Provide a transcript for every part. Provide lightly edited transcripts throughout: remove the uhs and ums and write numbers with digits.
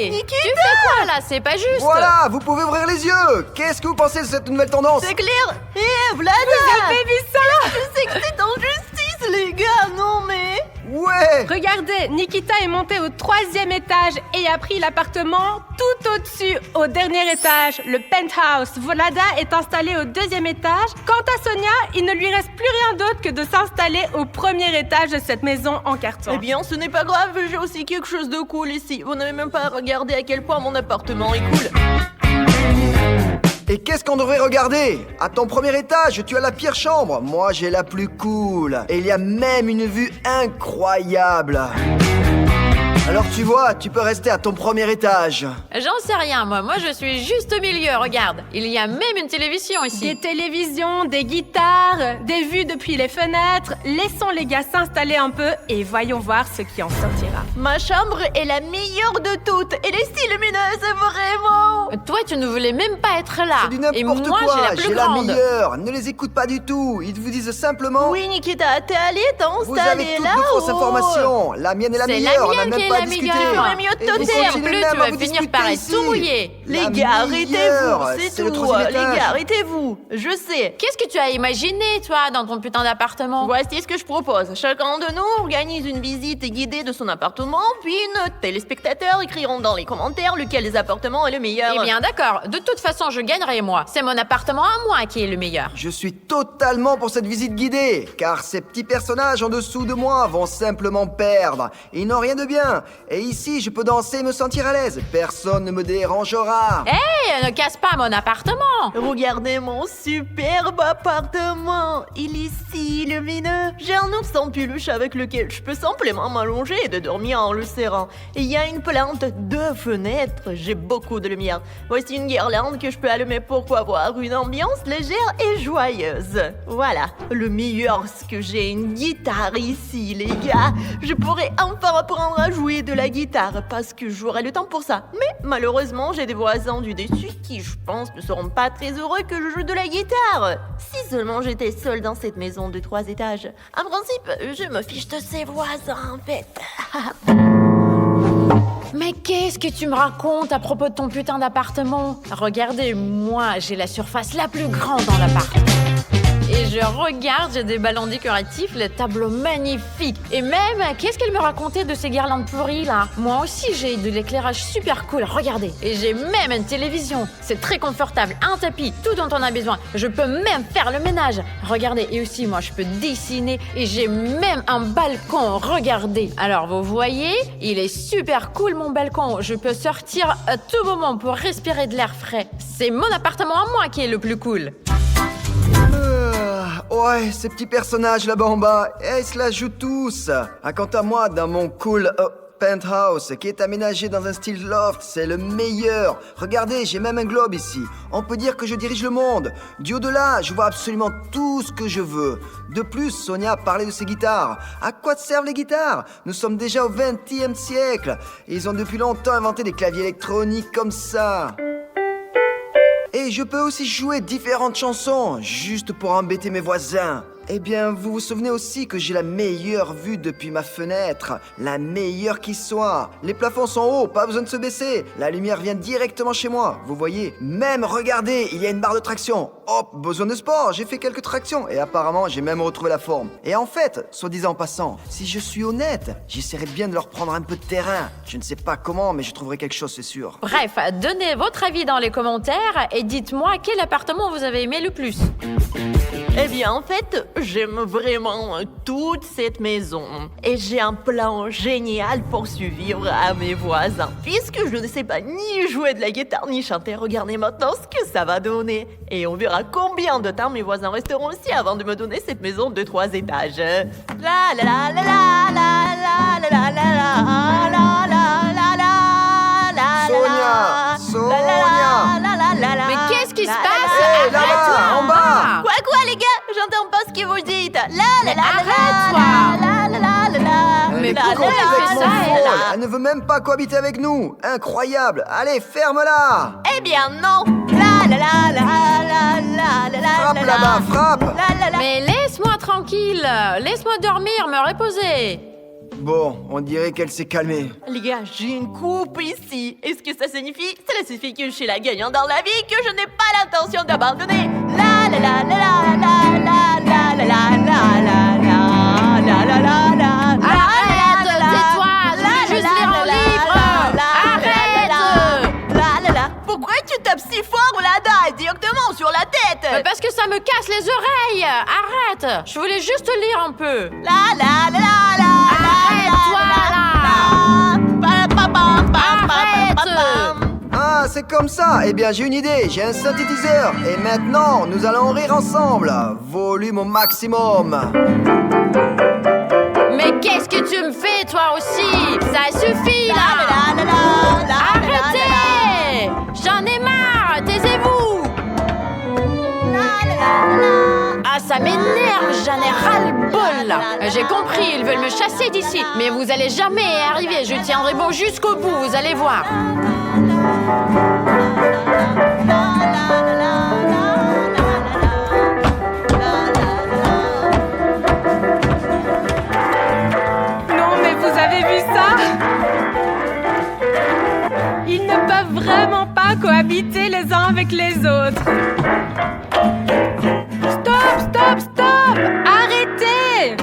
Nikita! Tu fais quoi là? C'est pas juste. Voilà, vous pouvez ouvrir les yeux. Qu'est-ce que vous pensez de cette nouvelle tendance? C'est clair! Vlada! Vous avez vu ça? Je sais que c'est en justice, les gars, non mais... Ouais. Regardez, Nikita est montée au 3e étage et a pris l'appartement tout au-dessus, au dernier étage, le penthouse. Vlada est installée au 2e étage. Quant à Sonia, il ne lui reste plus rien d'autre que de s'installer au 1er étage de cette maison en carton. Eh bien, ce n'est pas grave, j'ai aussi quelque chose de cool ici. Vous n'avez même pas regardé à quel point mon appartement est cool. Et qu'est-ce qu'on devrait regarder? À ton 1er étage, tu as la pire chambre. Moi, j'ai la plus cool. Et il y a même une vue incroyable. Alors tu vois, tu peux rester à ton 1er étage. J'en sais rien, moi je suis juste au milieu, regarde. Il y a même une télévision ici. Des télévisions, des guitares, des vues depuis les fenêtres. Laissons les gars s'installer un peu et voyons voir ce qui en sortira. Ma chambre est la meilleure de toutes. Elle est si lumineuse, vraiment. Toi, tu ne voulais même pas être là. C'est du Et n'importe moi, quoi, j'ai la plus la grande. meilleure. Ne les écoute pas du tout. Ils vous disent simplement... Oui, Nikita, t'es allé Vous avez t'installer toutes là de fausses informations. La mienne est la C'est la meilleure, on n'a mienne même qui est pas la discuté. meilleure. Tu ferais mieux de Et vous te taire. En continuez plus, même tu à vas vous finir disputer par être ici. tout mouillé. Les La gars, arrêtez-vous, meilleure, c'est le tout. 3e Les étage. gars, arrêtez-vous. Je sais. Qu'est-ce que tu as imaginé, toi, dans ton putain d'appartement? Voici ce que je propose. Chacun de nous organise une visite guidée de son appartement, puis nos téléspectateurs écriront dans les commentaires lequel des appartements est le meilleur. Eh bien, d'accord. De toute façon, je gagnerai, moi. C'est mon appartement à moi qui est le meilleur. Je suis totalement pour cette visite guidée, car ces petits personnages en dessous de moi vont simplement perdre. Ils n'ont rien de bien. Et ici, je peux danser et me sentir à l'aise. Personne ne me dérangera. Hé, ne casse pas mon appartement. Regardez mon superbe appartement. Il est si lumineux. J'ai un ours en peluche avec lequel je peux simplement m'allonger et de dormir en le serrant. Et il y a une plante, 2 fenêtres. J'ai beaucoup de lumière. Voici une guirlande que je peux allumer pour avoir une ambiance légère et joyeuse. Voilà, le meilleur, c'est que j'ai une guitare ici, les gars. Je pourrais enfin apprendre à jouer de la guitare parce que j'aurai le temps pour ça. Mais malheureusement, j'ai des voisins du dessus qui, je pense, ne seront pas très heureux que je joue de la guitare. Si seulement j'étais seule dans cette maison de 3 étages. En principe, je me fiche de ces voisins, en fait. Mais qu'est-ce que tu me racontes à propos de ton putain d'appartement? Regardez, moi, j'ai la surface la plus grande dans l'appart. Et je regarde, j'ai des ballons décoratifs, les tableaux magnifiques. Et même, qu'est-ce qu'elle me racontait de ces guirlandes pourries là? Moi aussi, j'ai de l'éclairage super cool, regardez. Et j'ai même une télévision. C'est très confortable, un tapis, tout dont on a besoin. Je peux même faire le ménage. Regardez, et aussi, moi, je peux dessiner. Et j'ai même un balcon, regardez. Alors, vous voyez, il est super cool mon balcon. Je peux sortir à tout moment pour respirer de l'air frais. C'est mon appartement à moi qui est le plus cool. Ouais, ces petits personnages là-bas en bas, ils se la jouent tous. Ah, quant à moi, dans mon cool penthouse qui est aménagé dans un style loft, c'est le meilleur. Regardez, j'ai même un globe ici. On peut dire que je dirige le monde. Du haut de là, je vois absolument tout ce que je veux. De plus, Sonia parlait de ses guitares. À quoi servent les guitares? Nous sommes déjà au XXe siècle. Ils ont depuis longtemps inventé des claviers électroniques comme ça. Et je peux aussi jouer différentes chansons, juste pour embêter mes voisins. Eh bien, vous vous souvenez aussi que j'ai la meilleure vue depuis ma fenêtre. La meilleure qui soit. Les plafonds sont hauts, pas besoin de se baisser. La lumière vient directement chez moi, vous voyez. Même, regardez, il y a une barre de traction. Hop, besoin de sport, j'ai fait quelques tractions. Et apparemment, j'ai même retrouvé la forme. Et en fait, soit disant en passant, si je suis honnête, j'essaierai bien de leur prendre un peu de terrain. Je ne sais pas comment, mais je trouverai quelque chose, c'est sûr. Bref, donnez votre avis dans les commentaires et dites-moi quel appartement vous avez aimé le plus. Eh bien, en fait, j'aime vraiment toute cette maison. Et j'ai un plan génial pour survivre à mes voisins. Puisque je ne sais pas ni jouer de la guitare ni chanter, regardez maintenant ce que ça va donner. Et on verra combien de temps mes voisins resteront ici avant de me donner cette maison de 3 étages. La la la la la la la la la la la la la la. Sonia, Sonia. Mais qu'est-ce qui se passe? Hé, là-bas, en bas. Quoi les gars? J'entends pas ce que vous dites. La la la Arrête-toi. la la la la la. Mais La, pourquoi la, elle la, fait la, ça, la, elle, la. Elle ne veut même pas cohabiter avec nous. Incroyable. Allez, ferme-la. Eh bien non. La la la la la la la la. Frappe là-bas, frappe. La la la. Mais laisse-moi tranquille. Laisse-moi dormir, me reposer. Bon, on dirait qu'elle s'est calmée. Les gars, j'ai une coupe ici. Et ce que ça signifie? Cela signifie que je suis la gagnante dans la vie, que je n'ai pas l'intention d'abandonner. La la la la la la la la la la la la la la la. Arrête, tais-toi, je voulais juste lire un livre. Arrête. Pourquoi tu tapes si fort, Vlada, directement sur la tête? Parce que ça me casse les oreilles. Arrête, je voulais juste lire un peu. La la la la la. Arrête-toi là. Ah, c'est comme ça. Eh bien, j'ai une idée. J'ai un synthétiseur. Et maintenant, nous allons rire ensemble. Volume au maximum. Mais qu'est-ce que tu me fais, toi aussi? Ça suffit, là. Arrêtez. J'en ai marre. Taisez-vous. Ah, ça m'énerve. J'en ai ras-le-bol, là. J'ai compris, ils veulent me chasser d'ici. Mais vous allez jamais y arriver. Je tiendrai bon jusqu'au bout, vous allez voir. Non, mais vous avez vu ça? Ils ne peuvent vraiment pas cohabiter les uns avec les autres. Stop, stop, stop! Arrêtez!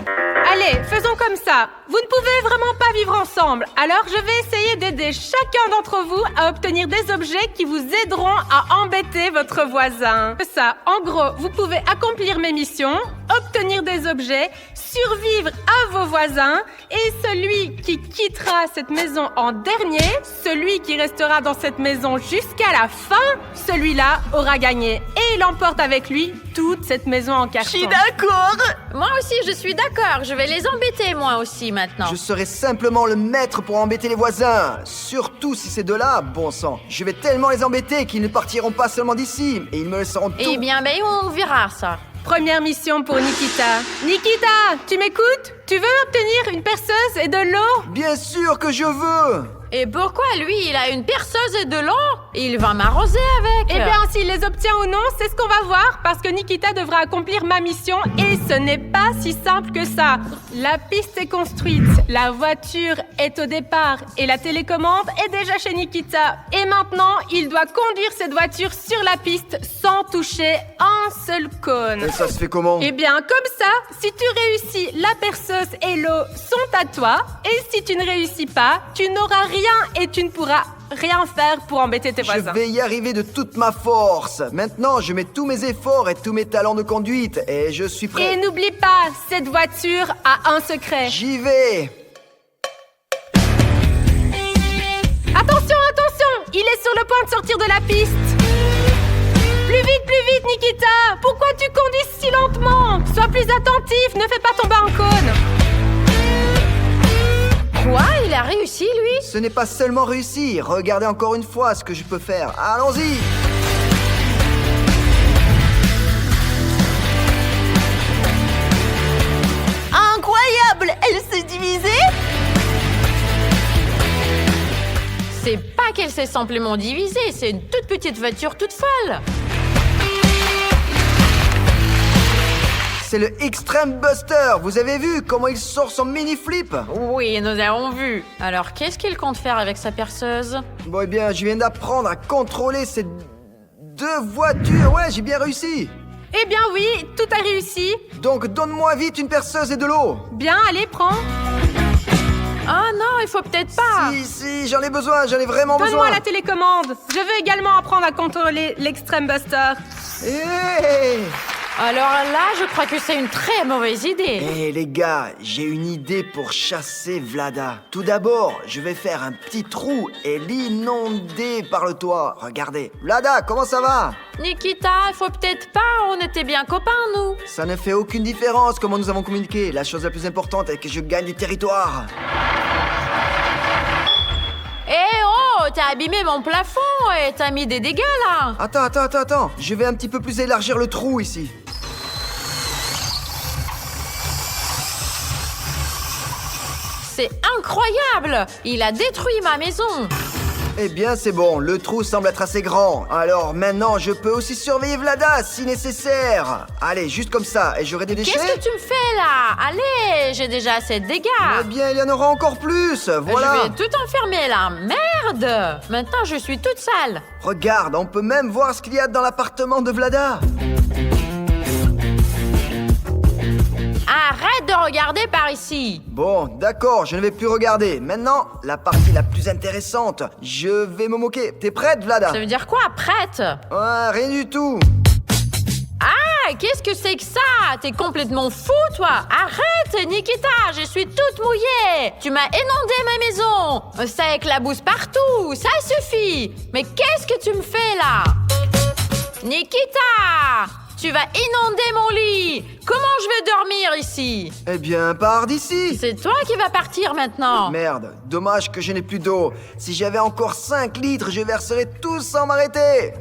Allez, faisons comme ça. Vous ne pouvez vraiment pas vivre ensemble. Alors, je vais essayer d'aider chacun d'entre vous à obtenir des objets qui vous aideront à embêter votre voisin. Ça, en gros, vous pouvez accomplir mes missions, obtenir des objets, survivre à vos voisins, et celui qui quittera cette maison en dernier, celui qui restera dans cette maison jusqu'à la fin, celui-là aura gagné. Et il emporte avec lui toute cette maison en Je carton. suis d'accord. Moi aussi, je suis d'accord. Je vais les embêter, moi aussi, maintenant. Je serai simplement le maître pour embêter les voisins. Surtout si ces deux-là, bon sang. Je vais tellement les embêter qu'ils ne partiront pas seulement d'ici. Et ils me laisseront tout. Eh bien, ben, on verra ça. Première mission pour Nikita. Nikita, tu m'écoutes? Tu veux obtenir une perceuse et de l'eau? Bien sûr que je veux. Et pourquoi lui, il a une perceuse et de l'eau? Il va m'arroser avec. Eh bien, s'il les obtient ou non, c'est ce qu'on va voir, parce que Nikita devra accomplir ma mission, et ce n'est pas si simple que ça. La piste est construite, la voiture est au départ, et la télécommande est déjà chez Nikita. Et maintenant, il doit conduire cette voiture sur la piste sans toucher un seul cône. Et ça se fait comment? Eh bien, comme ça, si tu réussis, la perceuse et l'eau sont à toi. Et si tu ne réussis pas, tu n'auras rien et tu ne pourras rien faire pour embêter tes voisins. Je vais y arriver de toute ma force. Maintenant, je mets tous mes efforts et tous mes talents de conduite. Et je suis prêt. Et n'oublie pas, cette voiture a un secret. J'y vais. Attention, attention! Il est sur le point de sortir de la piste. Plus vite, Nikita! Pourquoi tu conduis si lentement? Sois plus attentif, ne fais pas tomber un cône. Quoi? Il a réussi, lui? Ce n'est pas seulement réussi. Regardez encore une fois ce que je peux faire. Allons-y. Incroyable! Elle s'est divisée? C'est pas qu'elle s'est simplement divisée, c'est une toute petite voiture toute folle. C'est le Extreme Buster. Vous avez vu comment il sort son mini flip? Oui, nous avons vu. Alors, qu'est-ce qu'il compte faire avec sa perceuse? Bon, eh bien, je viens d'apprendre à contrôler ces deux voitures. Ouais, j'ai bien réussi. Eh bien oui, tout a réussi. Donc, donne-moi vite une perceuse et de l'eau. Bien, allez, prends. Ah non, il faut peut-être pas. Si, j'en ai besoin, j'en ai vraiment besoin. Donne-moi la télécommande. Je veux également apprendre à contrôler l'Extreme Buster. Hey! Alors là, je crois que c'est une très mauvaise idée. Eh les gars, j'ai une idée pour chasser Vlada. Tout d'abord, je vais faire un petit trou et l'inonder par le toit. Regardez. Vlada, comment ça va? Nikita, il faut peut-être pas, on était bien copains, nous. Ça ne fait aucune différence comment nous avons communiqué. La chose la plus importante est que je gagne du territoire. Eh oh, t'as abîmé mon plafond et t'as mis des dégâts, là. Attends. Je vais un petit peu plus élargir le trou ici. C'est incroyable. Il a détruit ma maison. Eh bien, c'est bon, le trou semble être assez grand. Alors maintenant, je peux aussi surveiller Vlada si nécessaire. Allez, juste comme ça, et j'aurai des déchets. Qu'est-ce que tu me fais là? Allez, j'ai déjà assez de dégâts. Eh bien, il y en aura encore plus, voilà. Je vais tout enfermer là. Merde! Maintenant, je suis toute sale. Regarde, on peut même voir ce qu'il y a dans l'appartement de Vlada. Arrête de regarder par ici. Bon, d'accord, je ne vais plus regarder. Maintenant, la partie la plus intéressante. Je vais me moquer. T'es prête, Vlada? Ça veut dire quoi, prête? Ouais, rien du tout. Ah, qu'est-ce que c'est que ça? T'es complètement fou, toi. Arrête, Nikita, je suis toute mouillée. Tu m'as inondé ma maison. Ça éclabousse partout, ça suffit. Mais qu'est-ce que tu me fais là? Nikita, tu vas inonder mon lit. Comment je vais dormir ici? Eh bien, pars d'ici. C'est toi qui vas partir maintenant. Merde, dommage que je n'ai plus d'eau. Si j'avais encore 5 litres, je verserais tout sans m'arrêter.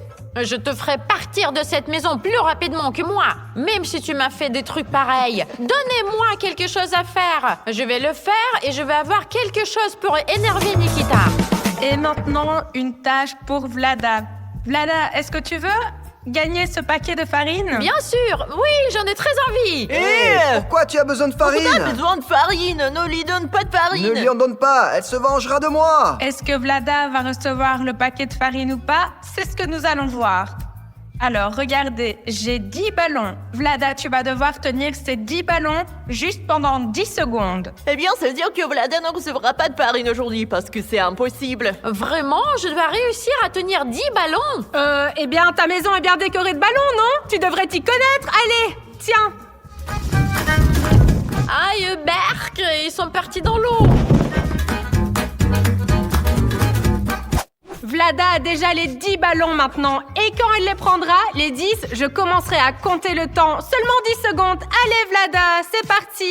Je te ferai partir de cette maison plus rapidement que moi. Même si tu m'as fait des trucs pareils. Donnez-moi quelque chose à faire. Je vais le faire et je vais avoir quelque chose pour énerver Nikita. Et maintenant, une tâche pour Vlada. Vlada, est-ce que tu veux gagner ce paquet de farine? Bien sûr, oui, j'en ai très envie. Pourquoi tu as besoin de On a farine? besoin de farine, ne lui donne pas de farine. Ne lui en donne pas, elle se vengera de moi. Est-ce que Vlada va recevoir le paquet de farine ou pas? C'est ce que nous allons voir. Alors, regardez, j'ai 10 ballons. Vlada, tu vas devoir tenir ces 10 ballons juste pendant 10 secondes. Eh bien, ça veut dire que Vlada ne recevra pas de farine aujourd'hui parce que c'est impossible. Vraiment, je dois réussir à tenir 10 ballons. Eh bien, ta maison est bien décorée de ballons, non? Tu devrais t'y connaître. Allez, tiens. Aïe, Berk, ils sont partis dans l'eau. Vlada a déjà les 10 ballons maintenant. Et quand elle les prendra, les 10, je commencerai à compter le temps. Seulement 10 secondes. Allez, Vlada, c'est parti.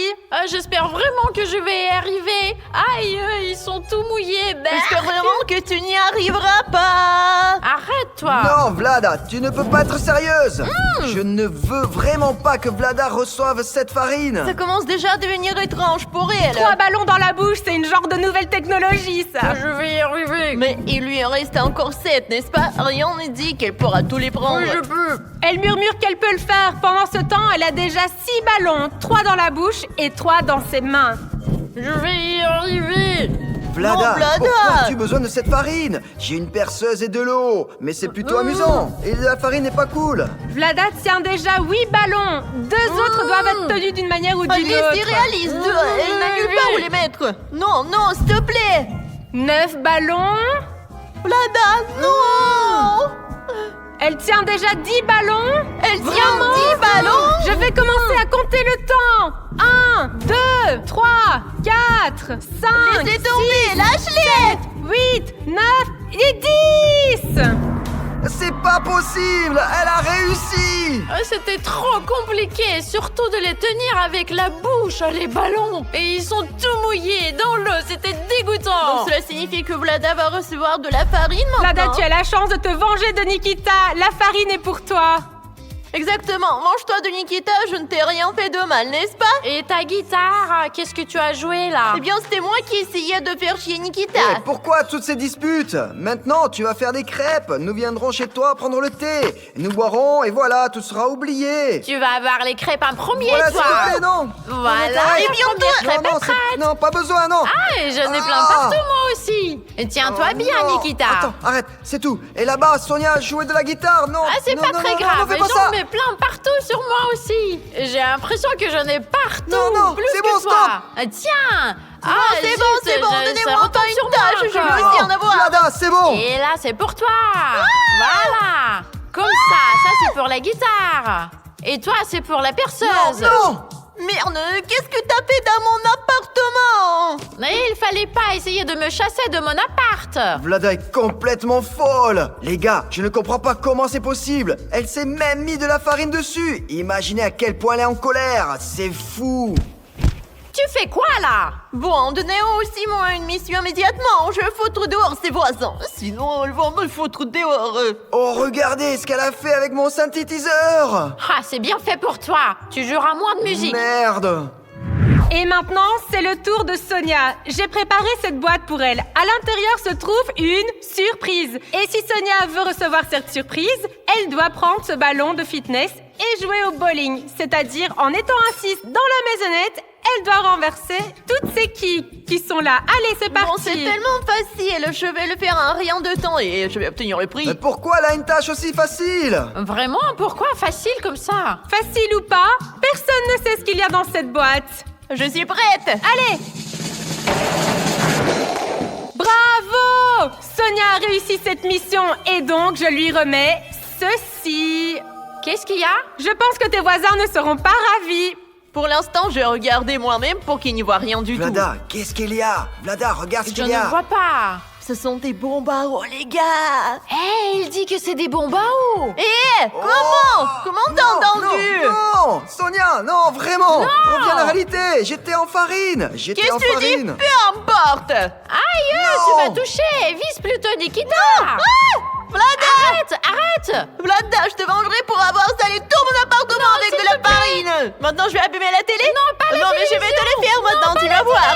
J'espère vraiment que je vais y arriver. Aïe, ils sont tout mouillés, Berk. J'espère vraiment que tu n'y arriveras pas. Arrête-toi. Non, Vlada, tu ne peux pas être sérieuse. Je ne veux vraiment pas que Vlada reçoive cette farine. Ça commence déjà à devenir étrange pour elle. 3 ballons dans la bouche, c'est une genre de nouvelle technologie, ça. Je vais y arriver. Mais il lui en reste encore 7, n'est-ce pas? Rien ne dit qu'elle pourra tous les prendre. Oui, je peux. Elle murmure qu'elle peut le faire. Pendant ce temps, elle a déjà 6 ballons. 3 dans la bouche et 3 dans ses mains. Je vais y arriver. Vlada, Non, Vlada. pourquoi as-tu besoin de cette farine? J'ai une perceuse et de l'eau, mais c'est plutôt amusant. Et la farine n'est pas cool. Vlada tient déjà 8 ballons. 2 autres doivent être tenus d'une manière ou d'une Allez, autre. c'est réaliste. Elle n'a nulle part où les mettre. Non, non, s'il te plaît. 9 ballons. Vlada, non. Elle tient déjà 10 ballons. Elle tient Vraiment 10 ballons. Je vais commencer à compter le temps. 1, 2, 3, 4, 5, Laissez tomber, lâche-les. 8, 9 et 10. C'est pas possible. Elle a réussi. C'était trop compliqué, surtout de les tenir avec la bouche, les ballons. Et ils sont tout mouillés dans l'eau, c'était dégoûtant. Donc cela signifie que Vlada va recevoir de la farine maintenant. Vlada, tu as la chance de te venger de Nikita. La farine est pour toi. Exactement. Mange-toi de Nikita, je ne t'ai rien fait de mal, n'est-ce pas? Et ta guitare, qu'est-ce que tu as joué là? Eh bien, c'était moi qui essayais de faire chier Nikita. Et pourquoi toutes ces disputes? Maintenant, tu vas faire des crêpes. Nous viendrons chez toi prendre le thé. Nous boirons et voilà, tout sera oublié. Tu vas avoir les crêpes en premier, Voilà, s'il toi. te plaît, non. Voilà, Eh la bien, première crêpe non, est prête. non, pas besoin, non. Ah, et j'en ai plein Ah. partout, moi aussi. Et tiens-toi Oh, bien, non. Nikita. Attends, arrête, c'est tout. Et là-bas, Sonia jouait de la guitare, non. Ah, c'est non, pas non, très non, grave. Non, fais pas J'en ça. mets plein partout sur moi aussi. J'ai l'impression que j'en ai partout. Non, plus c'est que bon, toi. stop. Ah, tiens. Ah, c'est bon, donnez-moi retombe pas sur une moi tâche, je veux encore. aussi en avoir. Vlada, c'est bon. Et là, c'est pour toi. Voilà. Comme ça c'est pour la guitare. Et toi, c'est pour la perceuse. Non. Merde, qu'est-ce que t'as fait dans mon appartement? Mais il fallait pas essayer de me chasser de mon appart. Vlada est complètement folle. Les gars, je ne comprends pas comment c'est possible. Elle s'est même mis de la farine dessus. Imaginez à quel point elle est en colère. C'est fou. Tu fais quoi là? Bon, donnez-moi aussi moi une mission immédiatement. Je vais foutre dehors ses voisins. Sinon, elles vont me foutre dehors. Oh, regardez ce qu'elle a fait avec mon synthétiseur. Ah, c'est bien fait pour toi. Tu joueras moins de musique. Merde. Et maintenant, c'est le tour de Sonia. J'ai préparé cette boîte pour elle. À l'intérieur se trouve une surprise. Et si Sonia veut recevoir cette surprise, elle doit prendre ce ballon de fitness et jouer au bowling. C'est-à-dire, en étant assise dans la maisonnette, elle doit renverser toutes ces quilles qui sont là. Allez, c'est parti. Bon, c'est tellement facile. Je vais le faire en rien de temps et je vais obtenir le prix. Mais pourquoi elle a une tâche aussi facile? Vraiment? Pourquoi facile comme ça? Facile ou pas, personne ne sait ce qu'il y a dans cette boîte. Je suis prête. Allez! Bravo! Sonia a réussi cette mission et donc je lui remets ceci. Qu'est-ce qu'il y a? Je pense que tes voisins ne seront pas ravis. Pour l'instant, je vais regarder moi-même pour qu'il n'y voit rien du tout. Vlada, qu'est-ce qu'il y a? Vlada, regarde ce Je qu'il y a. ne vois pas. Ce sont des bombes à eau, les gars. Hé, il dit que c'est des bombes à eau. Comment t'as entendu? Non, Sonia, non, vraiment. Reviens à la réalité. J'étais en farine. Qu'est-ce que tu dis? Peu importe. Aïe, Non. tu m'as touché. Vise plutôt Nikita. Vlada! Arrête. Vlada, je te vengerai pour avoir salé tout mon appartement avec de la farine. Maintenant, je vais abîmer la télé? Non, pas la Non, mais je vais te télévision. le faire maintenant, tu vas voir.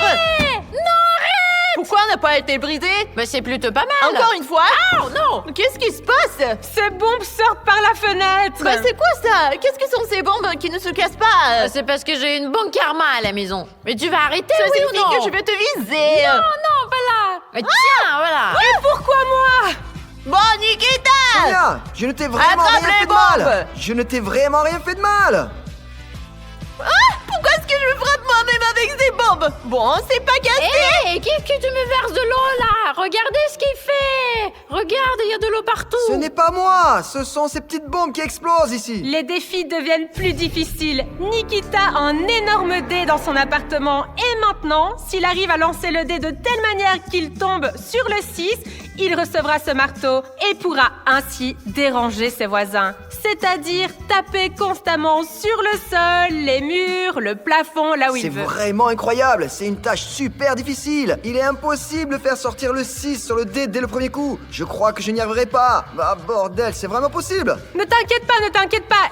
Non, arrête. Pourquoi on n'a pas été brisé? Mais c'est plutôt pas mal. Encore une fois? Oh non. Qu'est-ce qui se passe? Ces bombes sortent par la fenêtre. Bah, c'est quoi ça? Qu'est-ce que sont ces bombes qui ne se cassent pas? C'est parce que j'ai une bonne karma à la maison. Mais tu vas arrêter, Ça oui ou signifie non? que je vais te viser. Non, voilà. Mais tiens, voilà. Et pourquoi moi? Bon, Nikita! Sonia, je ne t'ai vraiment Attrape rien les fait de mal. bombes. Je ne t'ai vraiment rien fait de mal. Pourquoi est-ce que je me frappe moi-même avec ces bombes? Bon, c'est pas cassé. Hé, qu'est-ce que tu me verses de l'eau là? Regardez ce qu'il fait. Regarde, il y a de l'eau partout. Ce n'est pas moi. Ce sont ces petites bombes qui explosent ici. Les défis deviennent plus difficiles. Nikita a un énorme dé dans son appartement. Et maintenant, s'il arrive à lancer le dé de telle manière qu'il tombe sur le 6, il recevra ce marteau et pourra ainsi déranger ses voisins. C'est-à-dire taper constamment sur le sol, les murs, le plafond, là où C'est il veut. vraiment incroyable. C'est une tâche super difficile. Il est impossible de faire sortir le 6 sur le dé dès le premier coup. Je crois que je n'y arriverai pas. Ah bordel, c'est vraiment possible. Ne t'inquiète pas.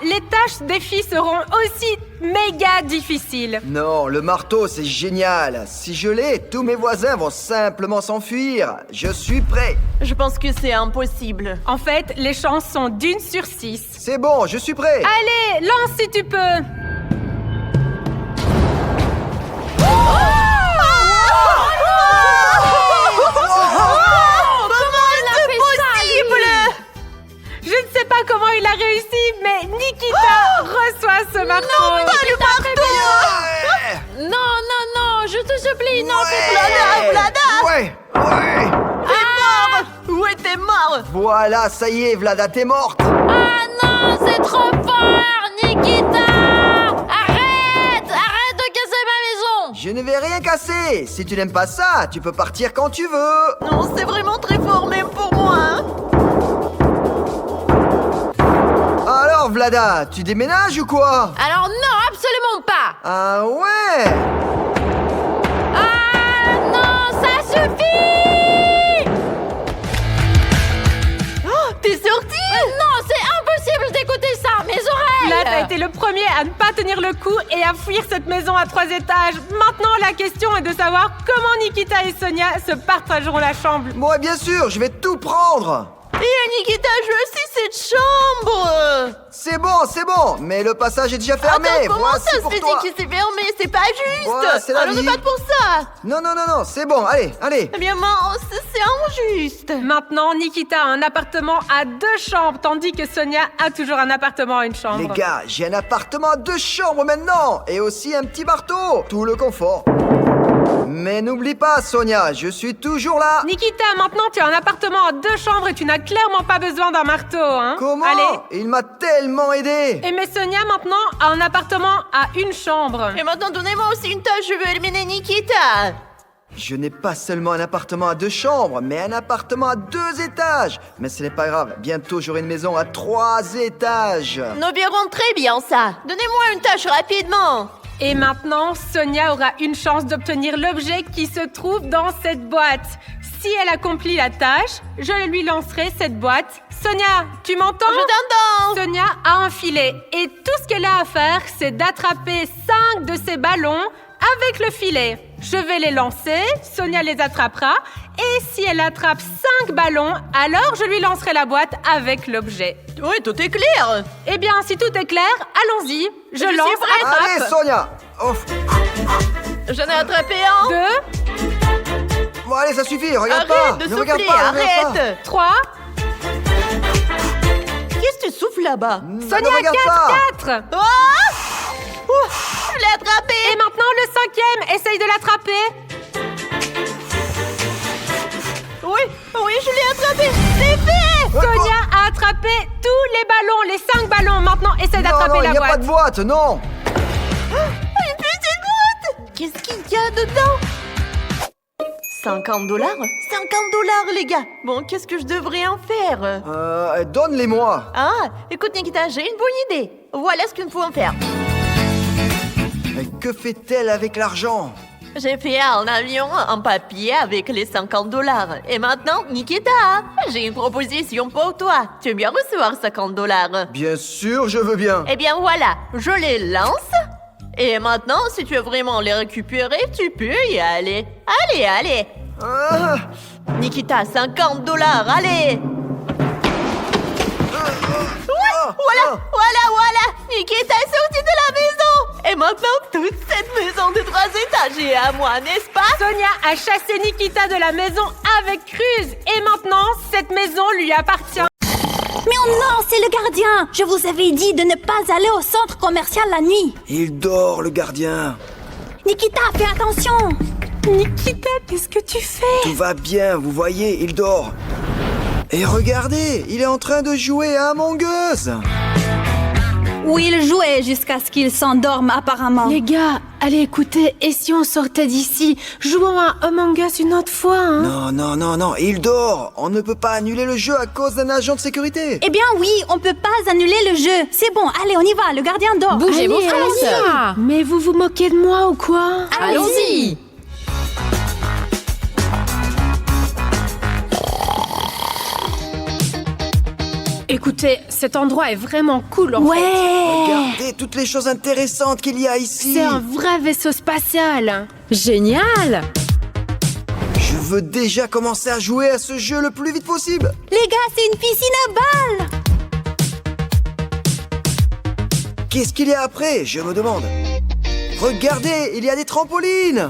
Les tâches défis seront aussi méga difficiles. Non, le marteau, c'est génial. Si je l'ai, tous mes voisins vont simplement s'enfuir. Je suis prêt. Je pense que c'est impossible. En fait, les chances sont d'1 sur 6. C'est bon, je suis prêt. Allez, lance si tu peux. Je ne sais pas comment il a réussi, mais Nikita reçoit ce marteau. Ouais. Non, je te supplie, non, Ouais. Ouais. Où était mort? Voilà, ça y est, Vlada, t'es morte. Ah non, c'est trop fort, Nikita. Arrête de casser ma maison. Je ne vais rien casser. Si tu n'aimes pas ça, tu peux partir quand tu veux. Non, c'est vraiment très fort même pour moi. Hein? Alors, Vlada, tu déménages ou quoi? Alors non, absolument pas. Ah ouais. Ah non, ça suffit. T'es sorti? Non, c'est impossible d'écouter ça, mes oreilles. Vlad a été le premier à ne pas tenir le coup et à fuir cette maison à 3 étages. Maintenant, la question est de savoir comment Nikita et Sonia se partageront la chambre. Moi, bien sûr, je vais tout prendre. Et Nikita, je veux aussi cette chambre. C'est bon, mais le passage est déjà fermé. Attends, comment Voici ça se pour fait toi. que c'est fermé? C'est pas juste. Voilà, c'est la Alors ne vie. pas pour ça. Non, c'est bon, allez. Eh bien, mince, c'est injuste. Maintenant, Nikita a un appartement à 2 chambres, tandis que Sonia a toujours un appartement à 1 chambre. Les gars, j'ai un appartement à 2 chambres maintenant. Et aussi un petit marteau. Tout le confort. Mais n'oublie pas, Sonia, je suis toujours là. Nikita, maintenant tu as un appartement à 2 chambres et tu n'as clairement pas besoin d'un marteau, hein? Comment? Allez. Il m'a tellement aidé. Et mais Sonia, maintenant, a un appartement à 1 chambre. Et maintenant, donnez-moi aussi une tâche, je veux éliminer Nikita. Je n'ai pas seulement un appartement à 2 chambres, mais un appartement à 2 étages. Mais ce n'est pas grave, bientôt j'aurai une maison à 3 étages. Nous verrons très bien ça. Donnez-moi une tâche rapidement. Et maintenant, Sonia aura une chance d'obtenir l'objet qui se trouve dans cette boîte. Si elle accomplit la tâche, je lui lancerai cette boîte. Sonia, tu m'entends? Je t'entends. Sonia a un filet et tout ce qu'elle a à faire, c'est d'attraper 5 de ces ballons avec le filet. Je vais les lancer, Sonia les attrapera, et si elle attrape 5 ballons, alors je lui lancerai la boîte avec l'objet. Oui, tout est clair. Eh bien, si tout est clair, allons-y. Je lance, suis prête. attrape. Allez, Sonia. Ouf. J'en ai attrapé un. 2, Bon, allez, ça suffit, regarde pas. Arrête de Ne regarde souffler, pas, ne regarde pas. arrête. 3, Qu'est-ce que tu souffles là-bas? Sonia, ne regarde pas. 4. Oh Ouh, je l'ai attrapé. Et maintenant, le 5e, essaye de l'attraper. Oui, oui, je l'ai attrapé. C'est fait. Sonia a attrapé tous les ballons, les 5 ballons. Maintenant, essaye Non, d'attraper non, il la n'y a boîte. pas de boîte, non. Une petite boîte. Qu'est-ce qu'il y a dedans? 50 $? 50 $, les gars. Bon, qu'est-ce que je devrais en faire? Donne-les-moi. Ah, écoute Nikita, j'ai une bonne idée. Voilà ce que nous pouvons faire. Mais que fait-elle avec l'argent? J'ai fait un avion en papier avec les 50 $. Et maintenant, Nikita, j'ai une proposition pour toi. Tu veux bien recevoir 50 $? Bien sûr, je veux bien. Eh bien voilà, je les lance. Et maintenant, si tu veux vraiment les récupérer, tu peux y aller. Allez, allez. Ah, Nikita, 50 $, allez. Voilà, voilà. Nikita est sorti de la maison. Et maintenant, toute cette maison de 3 étages est à moi, n'est-ce pas? Sonia a chassé Nikita de la maison avec Cruz. Et maintenant, cette maison lui appartient. Mais oh non, c'est le gardien! Je vous avais dit de ne pas aller au centre commercial la nuit. il dort, le gardien. Nikita, fais attention! Nikita, qu'est-ce que tu fais? Tout va bien, vous voyez, il dort. Et regardez, il est en train de jouer à Among Us. Où il jouait jusqu'à ce qu'il s'endorme apparemment. Les gars, allez écoutez, et si on sortait d'ici? Jouons à Among Us une autre fois, hein? Non, non, non, non, il dort. On ne peut pas annuler le jeu à cause d'un agent de sécurité. Eh bien oui, on peut pas annuler le jeu. C'est bon, allez, on y va, le gardien dort. Bougez vos Allez, fesses. Mais vous vous moquez de moi ou quoi? Allons-y. Écoutez, cet endroit est vraiment cool en fait. Ouais! Regardez toutes les choses intéressantes qu'il y a ici. C'est un vrai vaisseau spatial. Génial. Je veux déjà commencer à jouer à ce jeu le plus vite possible. Les gars, c'est une piscine à balles! Qu'est-ce qu'il y a après, je me demande. Regardez, il y a des trampolines.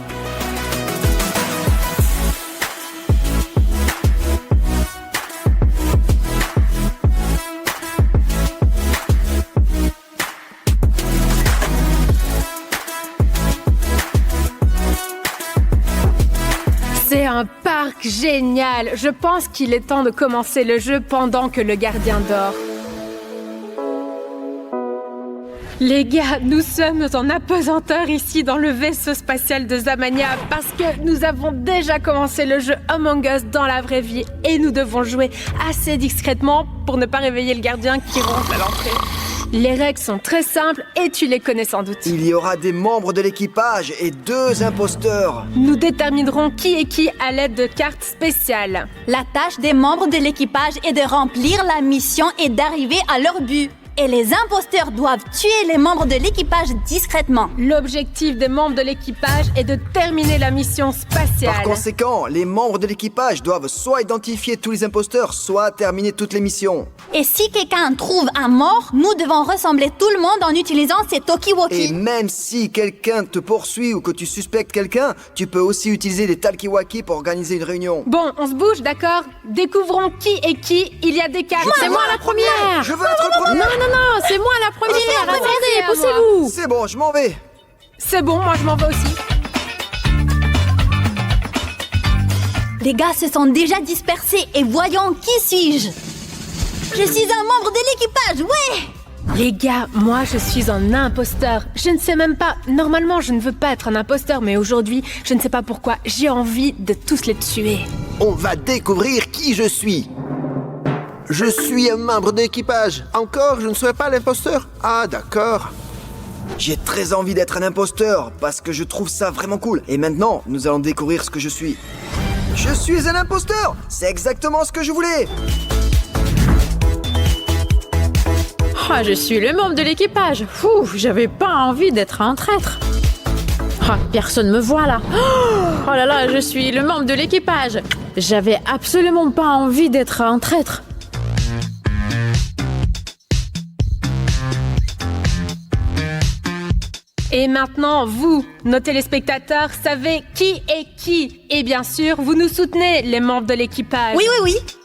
C'est un parc génial. Je pense qu'il est temps de commencer le jeu pendant que le gardien dort. Les gars, nous sommes en apesanteur ici dans le vaisseau spatial de Zamania parce que nous avons déjà commencé le jeu Among Us dans la vraie vie et nous devons jouer assez discrètement pour ne pas réveiller le gardien qui ronfle à l'entrée. Les règles sont très simples et tu les connais sans doute. Il y aura des membres de l'équipage et 2 imposteurs. Nous déterminerons qui est qui à l'aide de cartes spéciales. La tâche des membres de l'équipage est de remplir la mission et d'arriver à leur but. Et les imposteurs doivent tuer les membres de l'équipage discrètement. L'objectif des membres de l'équipage est de terminer la mission spatiale. Par conséquent, les membres de l'équipage doivent soit identifier tous les imposteurs, soit terminer toutes les missions. Et si quelqu'un trouve un mort, nous devons ressembler tout le monde en utilisant ces Et talkie-walkie. même si quelqu'un te poursuit ou que tu suspectes quelqu'un, tu peux aussi utiliser des talkie-walkie pour organiser une réunion. Bon, on se bouge, d'accord? Découvrons qui est qui. Il y a des cartes. C'est moi la première. Je veux être premier. Non, c'est moi la première. c'est Attendez, à moi. poussez-vous. C'est bon, je m'en vais. C'est bon, moi je m'en vais aussi. Les gars se sont déjà dispersés et voyons qui suis-je. Je suis un membre de l'équipage, ouais! Les gars, moi je suis un imposteur. Je ne sais même pas. Normalement, je ne veux pas être un imposteur, mais aujourd'hui, je ne sais pas pourquoi, j'ai envie de tous les tuer. On va découvrir qui je suis. Je suis un membre d'équipage. Encore, je ne serai pas l'imposteur? Ah, d'accord. J'ai très envie d'être un imposteur parce que je trouve ça vraiment cool. Et maintenant, nous allons découvrir ce que je suis. Je suis un imposteur! C'est exactement ce que je voulais! Ah, je suis le membre de l'équipage. Fou, j'avais pas envie d'être un traître. Ah, personne me voit là. Oh là là, je suis le membre de l'équipage. J'avais absolument pas envie d'être un traître. Et maintenant, vous, nos téléspectateurs, savez qui est qui. Et bien sûr, vous nous soutenez, les membres de l'équipage. Oui, oui, oui.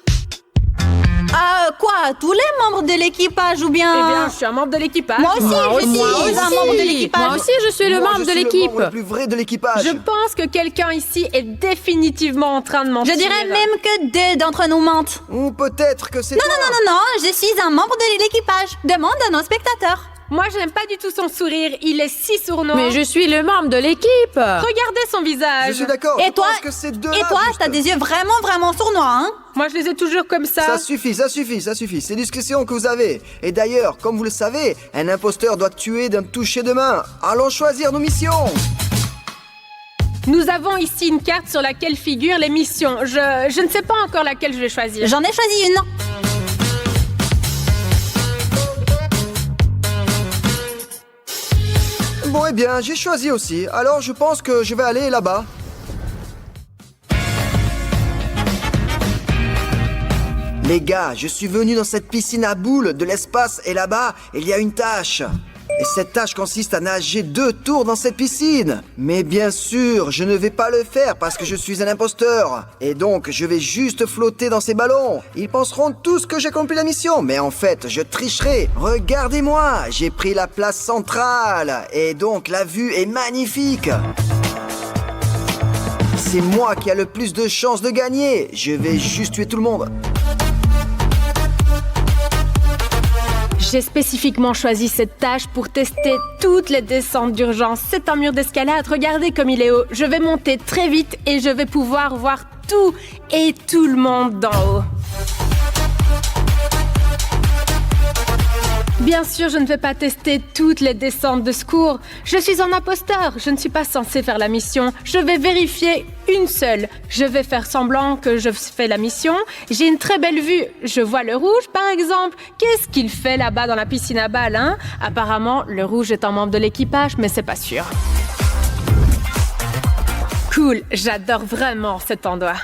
Quoi? Tous les membres de l'équipage ou bien... Eh bien, je suis un membre de l'équipage. Moi aussi, je suis un membre de l'équipage. Moi aussi, je suis le Moi, membre je de suis l'équipe. le membre le plus vrai de l'équipage. Je pense que quelqu'un ici est définitivement en train de mentir. Je dirais même que 2 d'entre nous mentent. Ou peut-être que c'est Non, toi. non, non, non, non, je suis un membre de l'équipage. Demande à nos spectateurs. Moi, je n'aime pas du tout son sourire. Il est si sournois. Mais je suis le membre de l'équipe. Regardez son visage. Je suis d'accord. Et je toi, pense que c'est deux et là, toi, juste. t'as des yeux vraiment, vraiment sournois, hein? Moi, je les ai toujours comme ça. Ça suffit, ça suffit, ça suffit. C'est discussion que vous avez. Et d'ailleurs, comme vous le savez, un imposteur doit tuer d'un toucher de main. Allons choisir nos missions. Nous avons ici une carte sur laquelle figurent les missions. Je ne sais pas encore laquelle je vais choisir. J'en ai choisi une. Bon, eh bien, j'ai choisi aussi. Alors, je pense que je vais aller là-bas. Les gars, je suis venu dans cette piscine à boules de l'espace et là-bas, il y a une tâche. Et cette tâche consiste à nager 2 tours dans cette piscine. Mais bien sûr, je ne vais pas le faire parce que je suis un imposteur. Et donc, je vais juste flotter dans ces ballons. Ils penseront tous que j'ai accompli la mission. Mais en fait, je tricherai. Regardez-moi, j'ai pris la place centrale. Et donc, la vue est magnifique. C'est moi qui a le plus de chances de gagner. Je vais juste tuer tout le monde. J'ai spécifiquement choisi cette tâche pour tester toutes les descentes d'urgence. C'est un mur d'escalade, regardez comme il est haut. Je vais monter très vite et je vais pouvoir voir tout et tout le monde d'en haut. Bien sûr, je ne vais pas tester toutes les descentes de secours. Je suis un imposteur, je ne suis pas censée faire la mission. Je vais vérifier une seule. Je vais faire semblant que je fais la mission. J'ai une très belle vue. Je vois le rouge, par exemple. Qu'est-ce qu'il fait là-bas dans la piscine à balles, hein? Apparemment, le rouge est un membre de l'équipage, mais c'est pas sûr. Cool, j'adore vraiment cet endroit.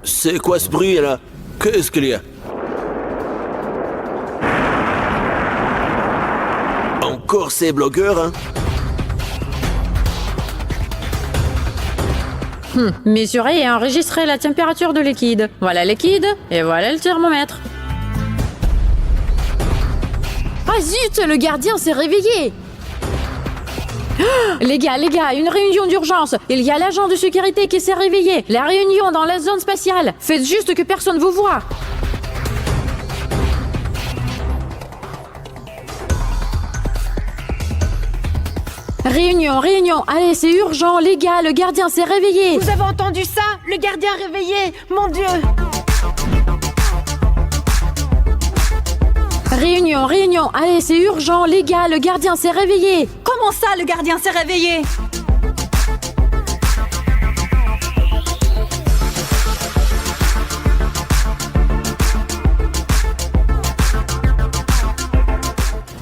C'est quoi ce bruit là? Qu'est-ce qu'il y a? Encore ces blogueurs, hein? Mesurer et enregistrer la température de liquide. Voilà le liquide et voilà le thermomètre. Ah zut, le gardien s'est réveillé. Les gars, une réunion d'urgence. Il y a l'agent de sécurité qui s'est réveillé. La réunion dans la zone spatiale. Faites juste que personne vous voit. Réunion. Allez, c'est urgent, les gars, le gardien s'est réveillé. Vous avez entendu ça? Le gardien réveillé! Mon Dieu! Réunion. Allez, c'est urgent, les gars, le gardien s'est réveillé. Comment ça, le gardien s'est réveillé?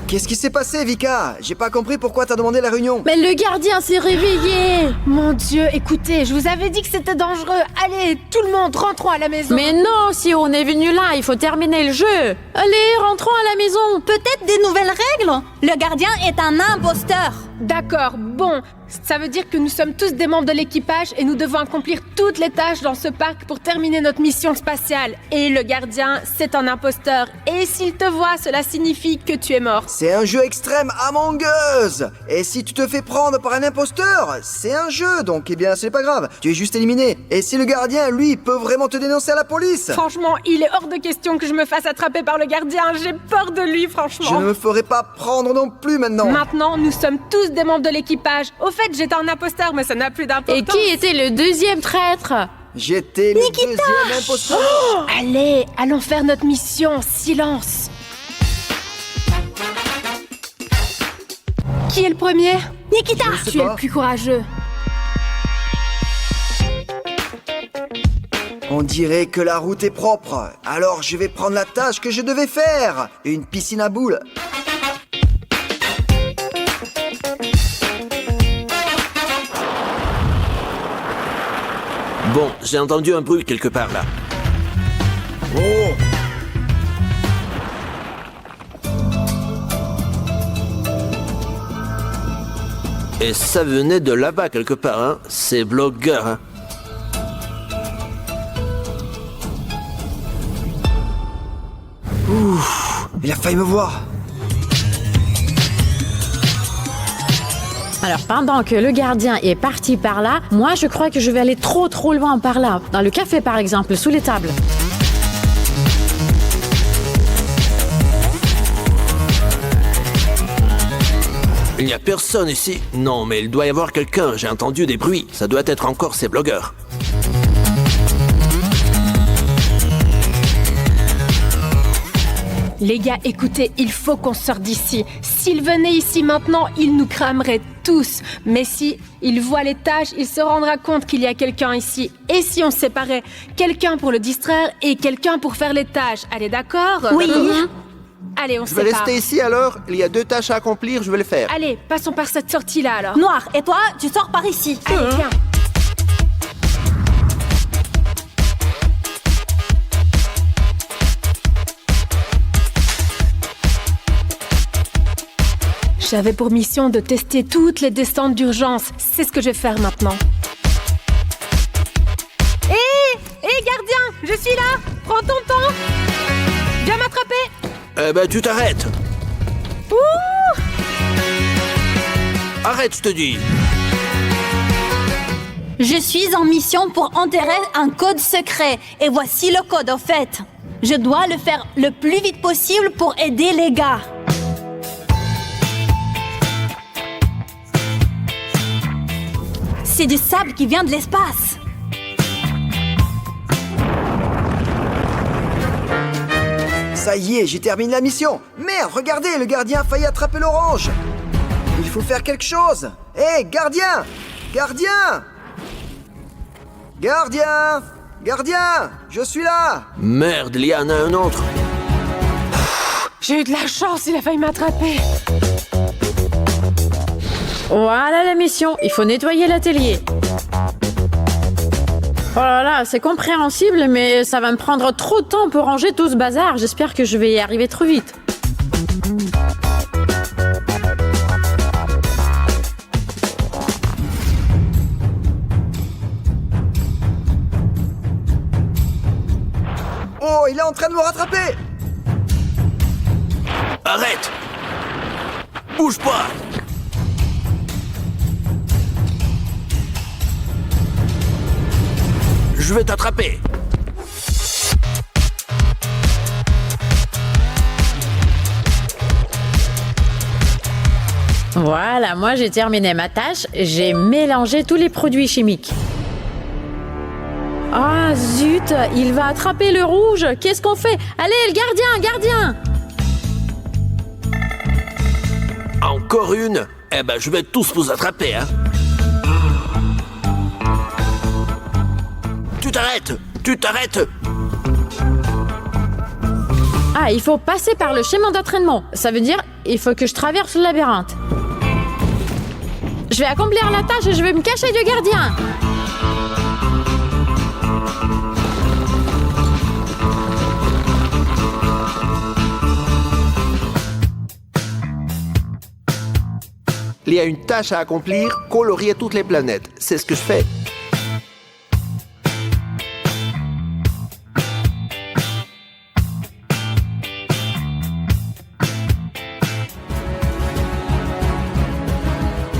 Qu'est-ce qui s'est passé, Vika? J'ai pas compris pourquoi t'as demandé la réunion. Mais le gardien s'est réveillé. Mon Dieu, écoutez, je vous avais dit que c'était dangereux. Allez, tout le monde, rentrons à la maison. Mais non, si on est venu là, il faut terminer le jeu. Allez, rentrons à la maison. Peut-être des nouvelles règles? Le gardien est un imposteur. D'accord, bon. Ça veut dire que nous sommes tous des membres de l'équipage et nous devons accomplir toutes les tâches dans ce parc pour terminer notre mission spatiale. Et le gardien, c'est un imposteur. Et s'il te voit, cela signifie que tu es mort. C'est un jeu extrême Among Us. Et si tu te fais prendre par un imposteur, c'est un jeu, donc eh bien c'est pas grave. Tu es juste éliminé. Et si le gardien, lui, peut vraiment te dénoncer à la police? Franchement, il est hors de question que je me fasse attraper par le gardien. J'ai peur de lui, Je franchement. ne me ferai pas prendre non plus maintenant. Maintenant, nous sommes tous des membres de l'équipage. Au fait, j'étais un imposteur, mais ça n'a plus d'importance. Et qui était le deuxième traître? J'étais le deuxième imposteur. Allez, allons faire notre mission. Silence. Qui est le premier? Nikita! Je sais Tu es pas. le plus courageux. On dirait que la route est propre. Alors je vais prendre la tâche que je devais faire. Une piscine à boules. Bon, j'ai entendu un bruit quelque part là. Oh! Et ça venait de là-bas quelque part, hein. Ces blogueurs, hein. Il a failli me voir. Alors, pendant que le gardien est parti par là, moi, je crois que je vais aller trop loin par là. Dans le café, par exemple, sous les tables. Il n'y a personne ici. Non, mais il doit y avoir quelqu'un. J'ai entendu des bruits. Ça doit être encore ces blogueurs. Les gars, écoutez, il faut qu'on sorte d'ici. S'il venait ici maintenant, il nous cramerait tous. Mais si il voit les tâches, il se rendra compte qu'il y a quelqu'un ici. Et si on se séparait, quelqu'un pour le distraire et quelqu'un pour faire les tâches. Allez, d'accord? Oui. Allez, on se Je vais sépare. rester ici alors. Il y a 2 tâches à accomplir, je vais les faire. Allez, passons par cette sortie-là alors. Noir, et toi, tu sors par ici. Allez, viens. J'avais pour mission de tester toutes les descentes d'urgence. C'est ce que je vais faire maintenant. Hé, gardien, je suis là. Prends ton temps. Viens m'attraper. Eh ben, tu t'arrêtes. Ouh! Arrête, je te dis. Je suis en mission pour enterrer un code secret. Et voici le code, au fait. Je dois le faire le plus vite possible pour aider les gars. C'est du sable qui vient de l'espace. Ça y est, j'ai terminé la mission. Merde, regardez, le gardien a failli attraper l'orange. Il faut faire quelque chose. Hé, gardien! Gardien! Gardien! Gardien! Je suis là! Merde, il y en a un autre. J'ai eu de la chance, il a failli m'attraper. Voilà la mission. Il faut nettoyer l'atelier. Oh là là, c'est compréhensible, mais ça va me prendre trop de temps pour ranger tout ce bazar. J'espère que je vais y arriver trop vite. Oh, il est en train de me rattraper! Arrête! Bouge pas! Je vais t'attraper. Voilà, moi j'ai terminé ma tâche. J'ai mélangé tous les produits chimiques. Ah zut, il va attraper le rouge. Qu'est-ce qu'on fait? Allez, le gardien! Encore une? Eh ben, je vais tous vous attraper, hein. Tu t'arrêtes! Tu t'arrêtes! Ah, il faut passer par le schéma d'entraînement. Ça veut dire, il faut que je traverse le labyrinthe. Je vais accomplir la tâche et je vais me cacher du gardien. Il y a une tâche à accomplir, colorier toutes les planètes. C'est ce que je fais.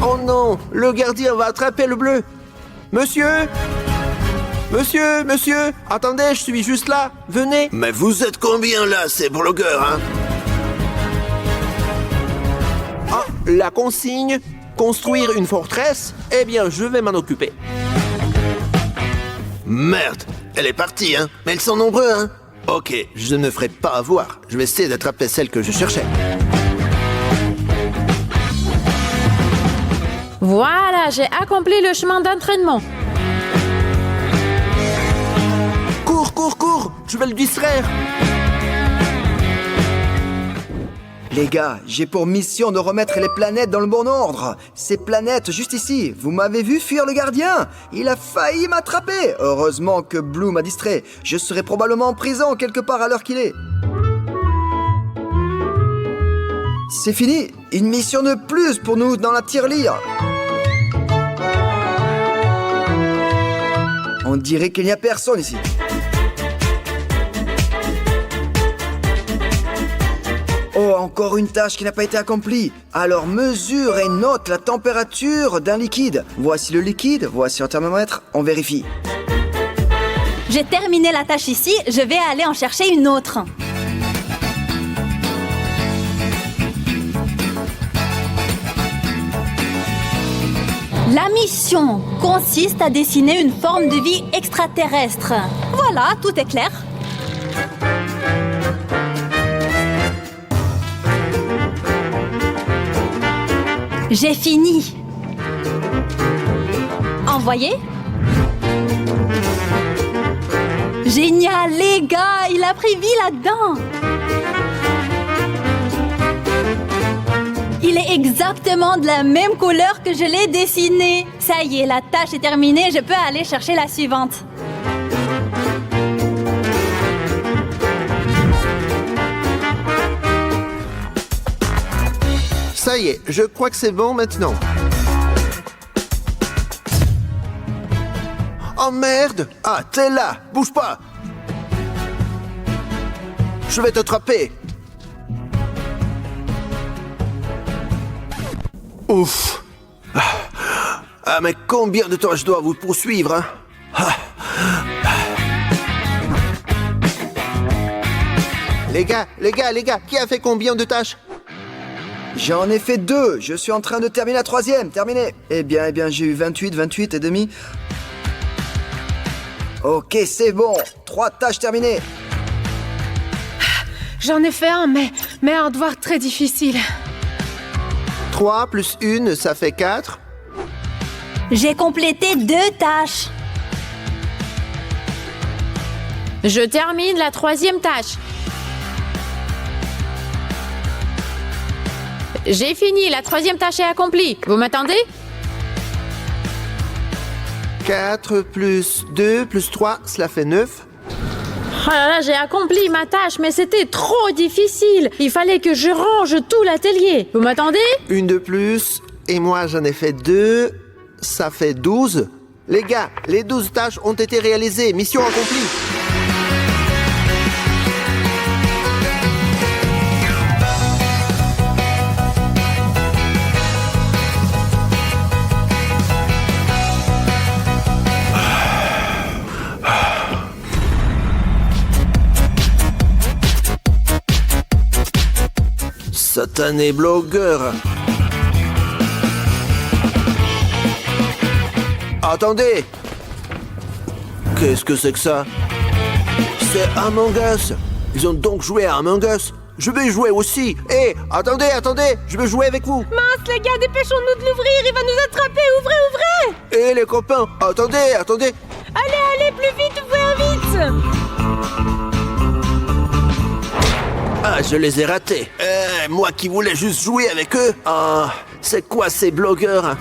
Oh non, le gardien va attraper le bleu. Monsieur! Monsieur! Attendez, je suis juste là. Venez. Mais vous êtes combien là, ces blogueurs, hein? Ah, la consigne, construire une forteresse? Eh bien, je vais m'en occuper. Merde, elle est partie, hein? Mais ils sont nombreux, hein? Ok, je ne me ferai pas avoir. Je vais essayer d'attraper celle que je cherchais. Voilà, j'ai accompli le chemin d'entraînement. Cours! Je vais le distraire. Les gars, j'ai pour mission de remettre les planètes dans le bon ordre. Ces planètes, juste ici. Vous m'avez vu fuir le gardien? Il a failli m'attraper. Heureusement que Blue m'a distrait. Je serai probablement en prison quelque part à l'heure qu'il est. C'est fini. Une mission de plus pour nous dans la tirelire. On dirait qu'il n'y a personne ici. Oh, encore une tâche qui n'a pas été accomplie. Alors mesure et note la température d'un liquide. Voici le liquide, voici un thermomètre, on vérifie. J'ai terminé la tâche ici, je vais aller en chercher une autre. La mission consiste à dessiner une forme de vie extraterrestre. Voilà, tout est clair. J'ai fini. Envoyé. Génial, les gars, il a pris vie là-dedans. Il est exactement de la même couleur que je l'ai dessiné. Ça y est, la tâche est terminée, je peux aller chercher la suivante. Ça y est, je crois que c'est bon maintenant. Oh merde! Ah, t'es là! Bouge pas! Je vais t'attraper! Ouf! Ah, mais combien de temps je dois vous poursuivre, hein? Ah. Les gars, qui a fait combien de tâches? J'en ai fait 2, je suis en train de terminer la 3e, terminé. Eh bien, j'ai eu 28 et demi. Ok, c'est bon, 3 tâches terminées. J'en ai fait un, mais un devoir très difficile. 3 plus 1, ça fait 4. J'ai complété 2 tâches. Je termine la 3e tâche. J'ai fini, la 3e tâche est accomplie. Vous m'attendez? 4 plus 2 plus 3, cela fait 9. Oh là là, j'ai accompli ma tâche, mais c'était trop difficile. Il fallait que je range tout l'atelier. Vous m'attendez? Une de plus, et moi j'en ai fait 2, ça fait 12. Les gars, les 12 tâches ont été réalisées, mission accomplie. Satané blogueur. Attendez. Qu'est-ce que c'est que ça? C'est Among Us. Ils ont donc joué à Among Us. Je vais jouer aussi. Hé, attendez, je vais jouer avec vous. Mince, les gars, dépêchons-nous de l'ouvrir, il va nous attraper, ouvrez! Hé, les copains, attendez. Allez, plus vite, vite! Ah, je les ai ratés. Moi qui voulais juste jouer avec eux. Ah, c'est quoi ces blogueurs?